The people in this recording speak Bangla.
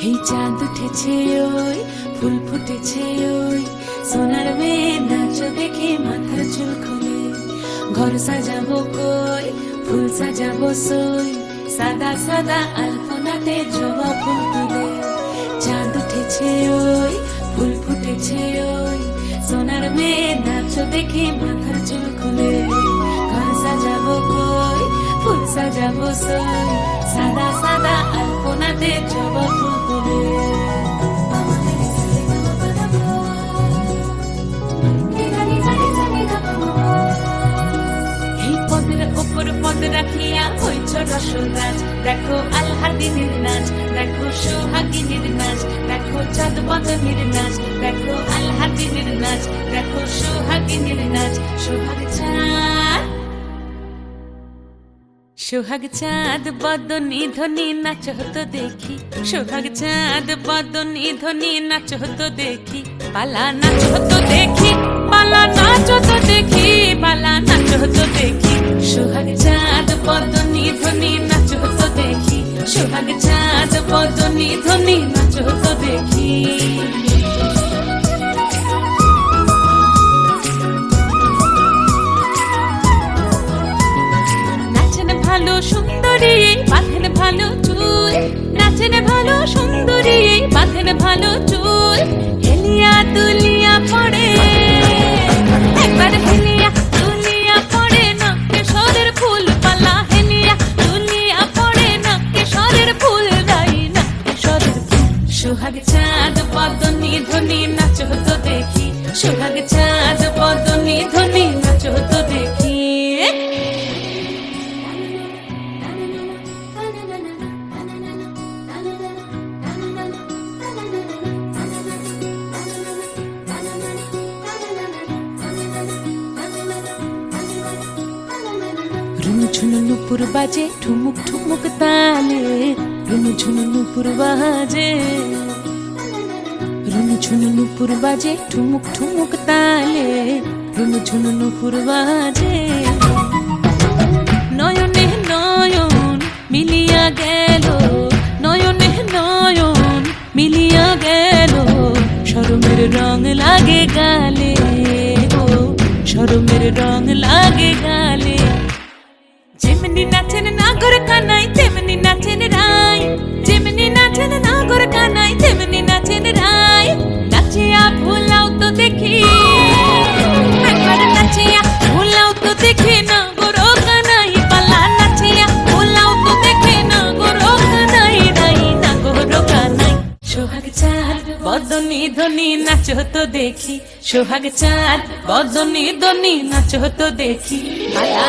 এই চাঁদ উঠেছে ওই ফুল ফুটেছে ওই সোনার মেয়ে নাচ দেখে মাথার চুল খুলে ঘর সাজাবো কই ফুল সাজাবো সই সাদা সাদা আলপনাতে জবা ফুল তুলে চাঁদ উঠেছে ওই ফুল ফুটেছে ওই সোনার মেয়ে নাচ দেখে মাথার চুল খুলে ঘর সাজাবো কই ফুল সাজাবো সই সাদা সাদা আলপনাতে জবা ফুল তুলে পদ রাখিয়া হইছ রসরাজ দেখো আলহাদিনের নাচ দেখো সোহাগিনীর নাচ দেখো চাঁদ বদনের নাচ দেখো আলহাদিনের নাচ দেখো সোহাগিনীর নাচ সোহাগ চাঁদ বদনী ধ্বনি নাচ হতো দেখি সোহাগ চাঁদ বদনী ধ্বনি নাচ হতো দেখি পালা নাচ হতো দেখি পালা নাচ হতো দেখি পালা নাচ হতো দেখি সোহাগ চাঁদ বদনী ধ্বনি নাচ হতো দেখি সোহাগ চাঁদ বদনী ধ্বনি নাচ হতো দেখি ভালো সুন্দরী বাঁধেন ভালো চুল নাচেন ভালো সুন্দরী বাঁধেন ভালো চুল হেলিয়া দুলিয়া পড়ে একবার হেলিয়া দুলিয়া পড়ে না কেশরের ফুল পালা হেলিয়া দুলিয়া পড়ে না কেশরের ফুল গাই না কেশরের ফুল সোহাগ চাঁদ বদনী ধ্বনি নাচ হতো দেখি সোহাগ চাঁদ বদনী ধ্বনি নাচ হতো দেখি ঝুনু নুপুর বাজে ঠুমুক ঠুমুক তালে রুনু ঝুনু নুপুর বাজে রুনু ঝুনু নুপুর বাজে ঠুমুক ঠুমুক তালে রুনু ঝুনু নুপুর বাজে নয়নে নয়ন মিলিয়া গেল নয়নে নয়ন মিলিয়া গেল শরমের রং লাগে গালে ও শরমের রং লাগে গালে যেমনি নাচেন নাগর কানাই তেমনি নাচেন রাই যেমনি নাচেন নাগর কানাই তেমনি নাচেন রাই নাচিয়া ভুলাও তো দেখি একবার নাচিয়া ভুলাও তো দেখি নাগর কানাই পালা নাচিয়া ভুলাও তো দেখি নাগর কানাই রাই নাগর কানাই সোহাগ চাঁদ বদনী ধ্বনি নাচ হতো দেখি সোহাগ চাঁদ বদনী ধ্বনি নাচ হতো দেখি পালা